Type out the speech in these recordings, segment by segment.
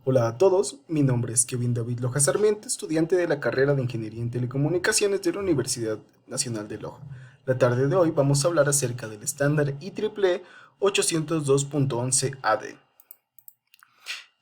Hola a todos, mi nombre es Kevin David Loja Sarmiento, estudiante de la carrera de Ingeniería en Telecomunicaciones de la Universidad Nacional de Loja. La tarde de hoy vamos a hablar acerca del estándar IEEE 802.11 AD.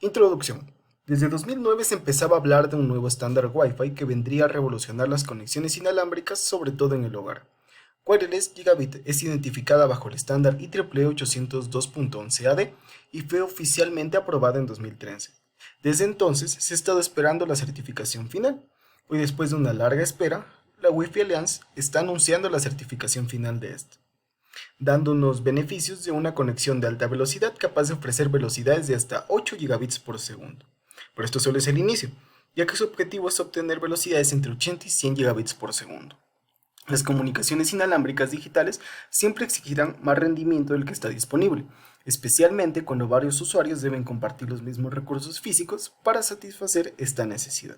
Introducción. Desde 2009 se empezaba a hablar de un nuevo estándar Wi-Fi que vendría a revolucionar las conexiones inalámbricas, sobre todo en el hogar. Wireless Gigabit es identificada bajo el estándar IEEE 802.11 AD y fue oficialmente aprobada en 2013. Desde entonces se ha estado esperando la certificación final. Hoy, después de una larga espera, la Wi-Fi Alliance está anunciando la certificación final de esto, dándonos beneficios de una conexión de alta velocidad capaz de ofrecer velocidades de hasta 8 gigabits por segundo. Pero esto solo es el inicio, ya que su objetivo es obtener velocidades entre 80 y 100 gigabits por segundo. Las comunicaciones inalámbricas digitales siempre exigirán más rendimiento del que está disponible, especialmente cuando varios usuarios deben compartir los mismos recursos físicos para satisfacer esta necesidad.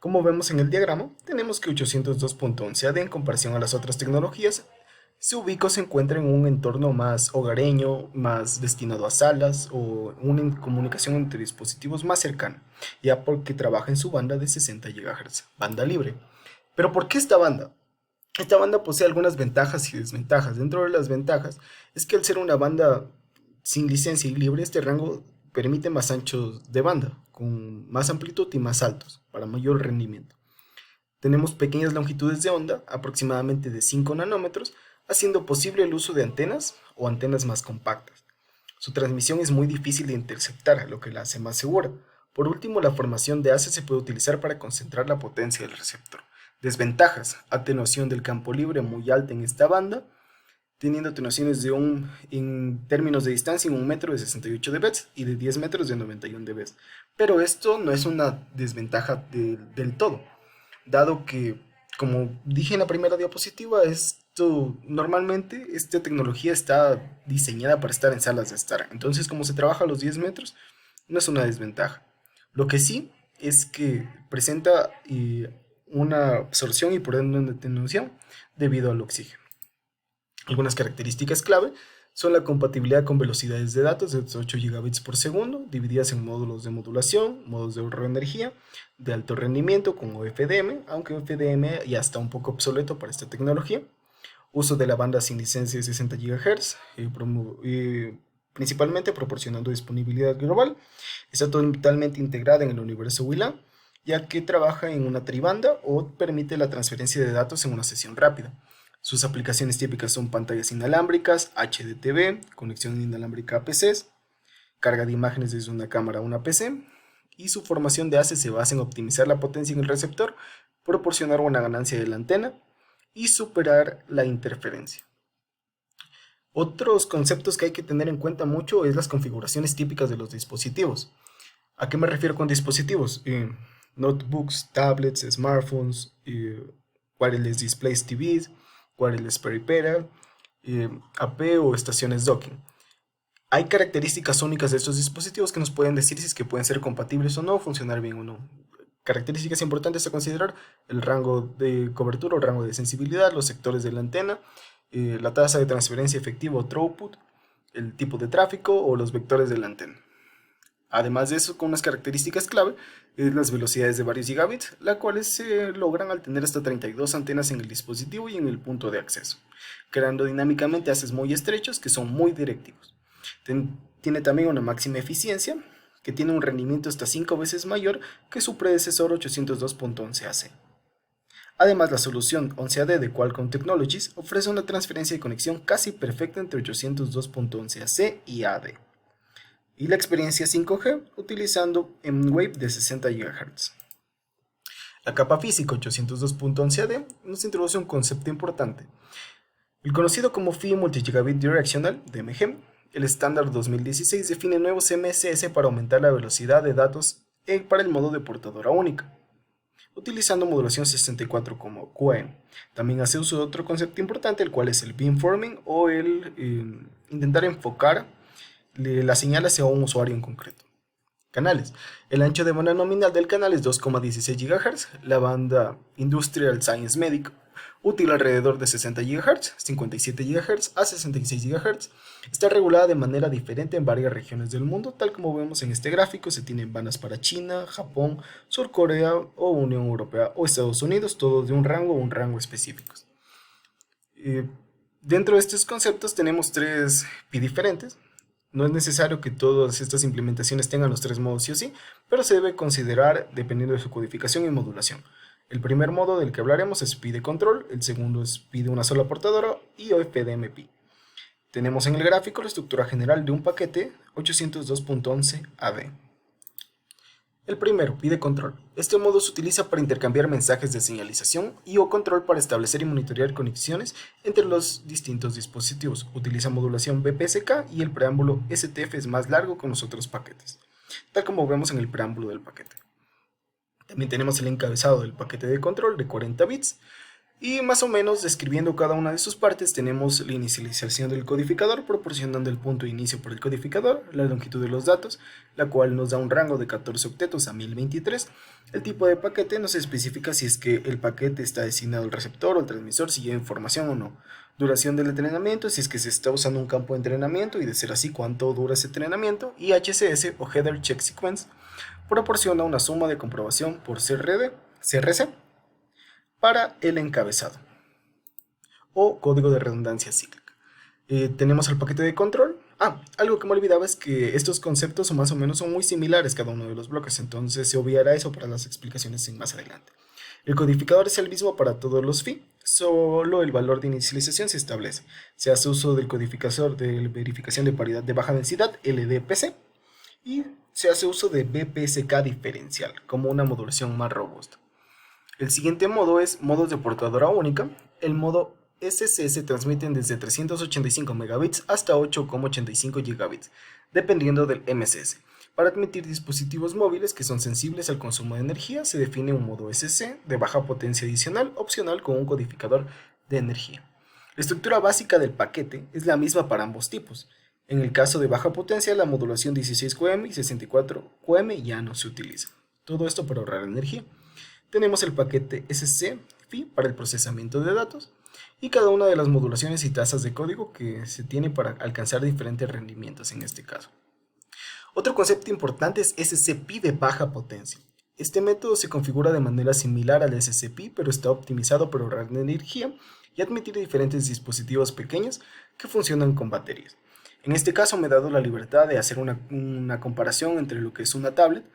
Como vemos en el diagrama, tenemos que 802.11 AD en comparación a las otras tecnologías, su ubico se encuentra en un entorno más hogareño, más destinado a salas o una comunicación entre dispositivos más cercana, ya porque trabaja en su banda de 60 GHz, banda libre. Pero ¿por qué esta banda? Esta banda posee algunas ventajas y desventajas. Dentro de las ventajas es que al ser una banda sin licencia y libre, este rango permite más anchos de banda, con más amplitud y más altos, para mayor rendimiento. Tenemos pequeñas longitudes de onda, aproximadamente de 5 nanómetros, haciendo posible el uso de antenas o antenas más compactas. Su transmisión es muy difícil de interceptar, lo que la hace más segura. Por último, la formación de haces se puede utilizar para concentrar la potencia del receptor. Desventajas: atenuación del campo libre muy alta en esta banda, teniendo atenuaciones en términos de distancia en 1 metro de 68 dB y de 10 metros de 91 dB. Pero esto no es una desventaja del todo, dado que, como dije en la primera diapositiva, normalmente esta tecnología está diseñada para estar en salas de estar. Entonces, como se trabaja a los 10 metros, no es una desventaja. Lo que sí es que presenta una absorción y por ende una atenuación debido al oxígeno. Algunas características clave son la compatibilidad con velocidades de datos de 8 gigabits por segundo, divididas en módulos de modulación, modos de ahorro de energía, de alto rendimiento con OFDM, aunque OFDM ya está un poco obsoleto para esta tecnología. Uso de la banda sin licencia de 60 GHz, principalmente proporcionando disponibilidad global. Está totalmente integrada en el universo WLAN, ya que trabaja en una tribanda o permite la transferencia de datos en una sesión rápida. Sus aplicaciones típicas son pantallas inalámbricas, HDTV, conexión inalámbrica a PCs, carga de imágenes desde una cámara a una PC, y su formación de haces se basa en optimizar la potencia en el receptor, proporcionar una ganancia de la antena y superar la interferencia. Otros conceptos que hay que tener en cuenta mucho es las configuraciones típicas de los dispositivos. ¿A qué me refiero con dispositivos? Notebooks, tablets, smartphones, wireless displays TVs, wireless peripheral, AP o estaciones docking. Hay características únicas de estos dispositivos que nos pueden decir si es que pueden ser compatibles o no, funcionar bien o no. Características importantes a considerar: el rango de cobertura o rango de sensibilidad, los sectores de la antena, la tasa de transferencia efectiva o throughput, el tipo de tráfico o los vectores de la antena. Además de eso, con unas características clave, es las velocidades de varios gigabits, las cuales se logran al tener hasta 32 antenas en el dispositivo y en el punto de acceso, creando dinámicamente haces muy estrechos que son muy directivos. Tiene también una máxima eficiencia, que tiene un rendimiento hasta 5 veces mayor que su predecesor 802.11 AC. Además, la solución 11AD de Qualcomm Technologies ofrece una transferencia de conexión casi perfecta entre 802.11 AC y AD, y la experiencia 5G utilizando M-Wave de 60 GHz. La capa física 802.11 AD nos introduce un concepto importante: el conocido como PHY Multi-Gigabit Directional, DMG. El estándar 2016 define nuevos MSS para aumentar la velocidad de datos para el modo de portadora única, utilizando modulación 64 como QAM. También hace uso de otro concepto importante, el cual es el beamforming, o el intentar enfocar la señal hacia un usuario en concreto. Canales. El ancho de banda nominal del canal es 2,16 GHz. La banda Industrial Science Medic útil alrededor de 60 GHz, 57 GHz a 66 GHz. Está regulada de manera diferente en varias regiones del mundo, tal como vemos en este gráfico. Se tienen bandas para China, Japón, Sur Corea o Unión Europea o Estados Unidos, todos de un rango específicos. Dentro de estos conceptos tenemos tres PI diferentes. No es necesario que todas estas implementaciones tengan los tres modos sí o sí, pero se debe considerar dependiendo de su codificación y modulación. El primer modo del que hablaremos es PI de control, el segundo es PI de una sola portadora y OFDM-PI. Tenemos en el gráfico la estructura general de un paquete 802.11 AD. El primero, PI de control. Este modo se utiliza para intercambiar mensajes de señalización y o control para establecer y monitorear conexiones entre los distintos dispositivos. Utiliza modulación BPSK y el preámbulo STF es más largo que los otros paquetes, tal como vemos en el preámbulo del paquete. También tenemos el encabezado del paquete de control de 40 bits. Y más o menos describiendo cada una de sus partes tenemos la inicialización del codificador proporcionando el punto de inicio para el codificador, la longitud de los datos, la cual nos da un rango de 14 octetos a 1023. El tipo de paquete nos especifica si es que el paquete está destinado al receptor o al transmisor, si lleva información o no. Duración del entrenamiento, si es que se está usando un campo de entrenamiento y de ser así cuánto dura ese entrenamiento. Y HCS o Header Check Sequence proporciona una suma de comprobación por CRC para el encabezado o código de redundancia cíclica. Tenemos el paquete de control. Algo que me olvidaba es que estos conceptos más o menos son muy similares cada uno de los bloques, entonces se obviará eso para las explicaciones más adelante. El codificador es el mismo para todos los PI, solo el valor de inicialización se establece. Se hace uso del codificador de verificación de paridad de baja densidad, LDPC, y se hace uso de BPSK diferencial como una modulación más robusta. El siguiente modo es modos de portadora única. El modo SC se transmiten desde 385 megabits hasta 8,85 gigabits, dependiendo del MCS. Para admitir dispositivos móviles que son sensibles al consumo de energía, se define un modo SC de baja potencia adicional, opcional con un codificador de energía. La estructura básica del paquete es la misma para ambos tipos. En el caso de baja potencia, la modulación 16 QM y 64 QM ya no se utiliza. Todo esto para ahorrar energía. Tenemos el paquete SC-FI para el procesamiento de datos y cada una de las modulaciones y tasas de código que se tiene para alcanzar diferentes rendimientos en este caso. Otro concepto importante es SC-PI de baja potencia. Este método se configura de manera similar al SC-PI, pero está optimizado para ahorrar energía y admitir diferentes dispositivos pequeños que funcionan con baterías. En este caso me he dado la libertad de hacer una comparación entre lo que es una tablet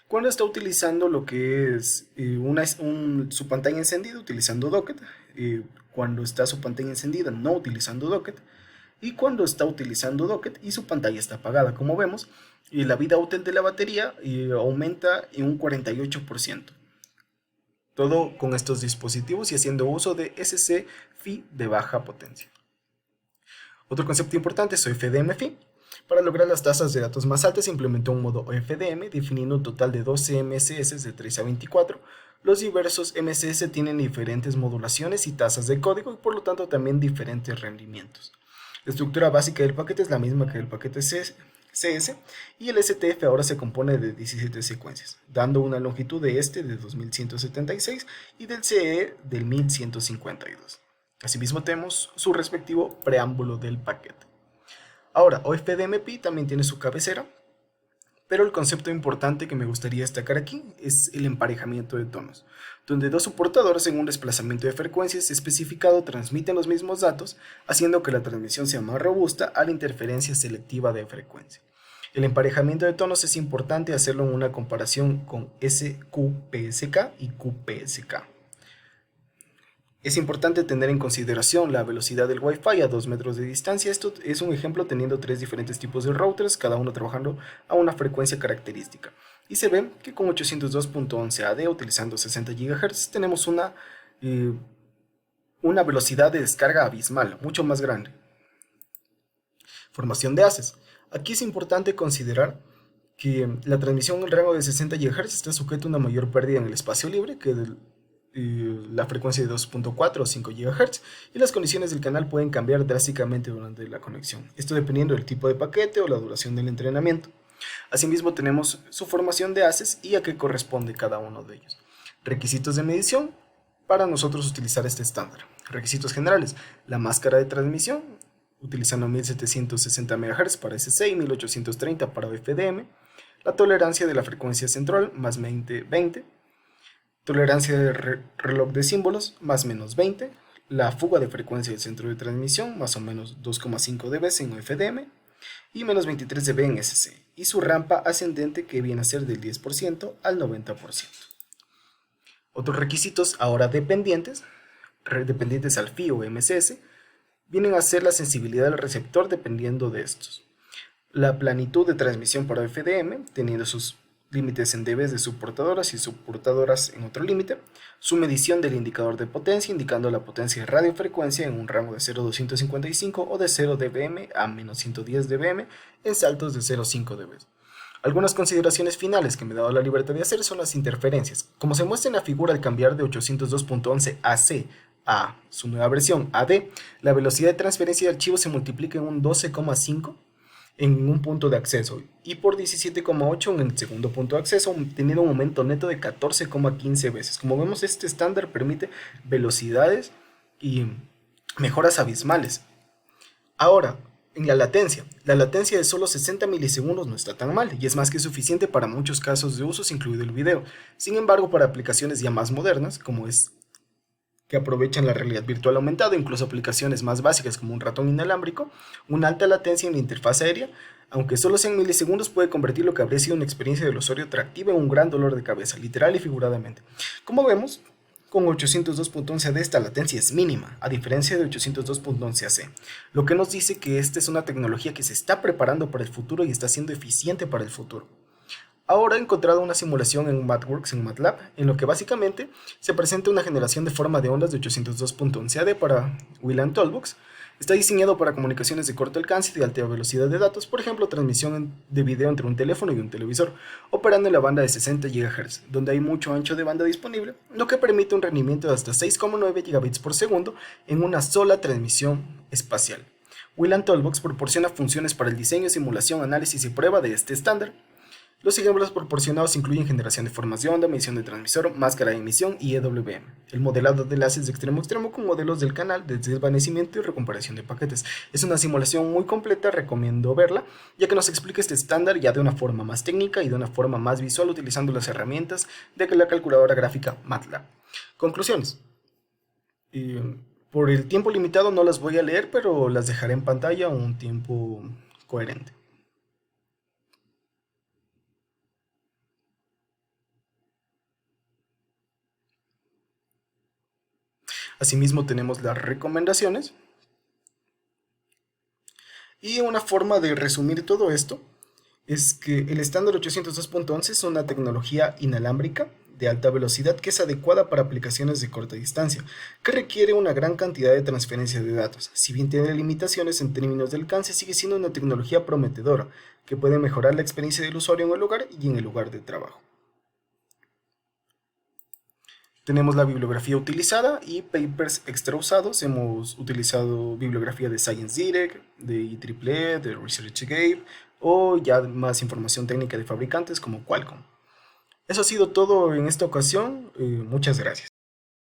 cuando está utilizando lo que es su pantalla encendida utilizando Docket, cuando está su pantalla encendida no utilizando Docket, y cuando está utilizando Docket y su pantalla está apagada. Como vemos, la vida útil de la batería aumenta en un 48%. Todo con estos dispositivos y haciendo uso de SC-FI de baja potencia. Otro concepto importante es OFDM-FI. Para lograr las tasas de datos más altas se implementó un modo OFDM definiendo un total de 12 MSS de 3 a 24. Los diversos MSS tienen diferentes modulaciones y tasas de código y por lo tanto también diferentes rendimientos. La estructura básica del paquete es la misma que el paquete CS y el STF ahora se compone de 17 secuencias, dando una longitud de de 2176 y del CE del 1152. Asimismo tenemos su respectivo preámbulo del paquete. Ahora, OFDM-PI también tiene su cabecera, pero el concepto importante que me gustaría destacar aquí es el emparejamiento de tonos, donde dos soportadores en un desplazamiento de frecuencias especificado transmiten los mismos datos, haciendo que la transmisión sea más robusta a la interferencia selectiva de frecuencia. El emparejamiento de tonos es importante hacerlo en una comparación con SQPSK y QPSK. Es importante tener en consideración la velocidad del Wi-Fi a 2 metros de distancia. Esto es un ejemplo teniendo tres diferentes tipos de routers, cada uno trabajando a una frecuencia característica. Y se ve que con 802.11 AD, utilizando 60 GHz, tenemos una velocidad de descarga abismal, mucho más grande. Formación de haces. Aquí es importante considerar que la transmisión en el rango de 60 GHz está sujeta a una mayor pérdida en el espacio libre que la frecuencia de 2.4 o 5 GHz y las condiciones del canal pueden cambiar drásticamente durante la conexión, esto dependiendo del tipo de paquete o la duración del entrenamiento. Asimismo tenemos su formación de haces y a qué corresponde cada uno de ellos. Requisitos de medición: para nosotros utilizar este estándar. Requisitos generales: la máscara de transmisión, utilizando 1760 MHz para SC y 1830 para FDM, la tolerancia de la frecuencia central, más 20, tolerancia de reloj de símbolos, más menos 20, la fuga de frecuencia del centro de transmisión, más o menos 2,5 dB en FDM, y menos 23 dB en SC, y su rampa ascendente, que viene a ser del 10% al 90%. Otros requisitos ahora dependientes al FI o MCS, vienen a ser la sensibilidad del receptor dependiendo de estos, la planitud de transmisión para FDM, teniendo sus límites en dB de subportadoras y subportadoras en otro límite, su medición del indicador de potencia, indicando la potencia de radiofrecuencia en un rango de 0,255 o de 0 dBm a menos 110 dBm en saltos de 0,5 dB. Algunas consideraciones finales que me he dado la libertad de hacer son las interferencias. Como se muestra en la figura, al cambiar de 802.11 AC a su nueva versión AD, la velocidad de transferencia de archivos se multiplica en un 12,5 en un punto de acceso y por 17,8 en el segundo punto de acceso, teniendo un aumento neto de 14,15 veces. Como vemos, este estándar permite velocidades y mejoras abismales. Ahora, en la latencia de solo 60 milisegundos no está tan mal y es más que suficiente para muchos casos de usos, incluido el video. Sin embargo, para aplicaciones ya más modernas, como es que aprovechan la realidad virtual aumentada, incluso aplicaciones más básicas como un ratón inalámbrico, una alta latencia en la interfaz aérea, aunque solo sean milisegundos, puede convertir lo que habría sido una experiencia del usuario atractiva en un gran dolor de cabeza, literal y figuradamente. Como vemos, con 802.11 AD esta latencia es mínima, a diferencia de 802.11 AC, lo que nos dice que esta es una tecnología que se está preparando para el futuro y está siendo eficiente para el futuro. Ahora he encontrado una simulación en MathWorks, en MATLAB, en lo que básicamente se presenta una generación de forma de ondas de 802.11 AD para Wayland Toolbox. Está diseñado para comunicaciones de corto alcance y de alta velocidad de datos, por ejemplo, transmisión de video entre un teléfono y un televisor, operando en la banda de 60 GHz, donde hay mucho ancho de banda disponible, lo que permite un rendimiento de hasta 6,9 gigabits por segundo en una sola transmisión espacial. Wayland Toolbox proporciona funciones para el diseño, simulación, análisis y prueba de este estándar. Los ejemplos proporcionados incluyen generación de formas de onda, medición de transmisor, máscara de emisión y EWM, el modelado de enlaces de extremo a extremo con modelos del canal de desvanecimiento y recomparación de paquetes. Es una simulación muy completa, recomiendo verla, ya que nos explica este estándar ya de una forma más técnica y de una forma más visual utilizando las herramientas de la calculadora gráfica MATLAB. Conclusiones. Por el tiempo limitado no las voy a leer, pero las dejaré en pantalla un tiempo coherente. Asimismo tenemos las recomendaciones y una forma de resumir todo esto es que el estándar 802.11 es una tecnología inalámbrica de alta velocidad que es adecuada para aplicaciones de corta distancia, que requiere una gran cantidad de transferencia de datos. Si bien tiene limitaciones en términos de alcance, sigue siendo una tecnología prometedora que puede mejorar la experiencia del usuario en el hogar y en el lugar de trabajo. Tenemos la bibliografía utilizada y papers extra usados. Hemos utilizado bibliografía de Science Direct, de IEEE, de ResearchGate o ya más información técnica de fabricantes como Qualcomm. Eso ha sido todo en esta ocasión. Muchas gracias.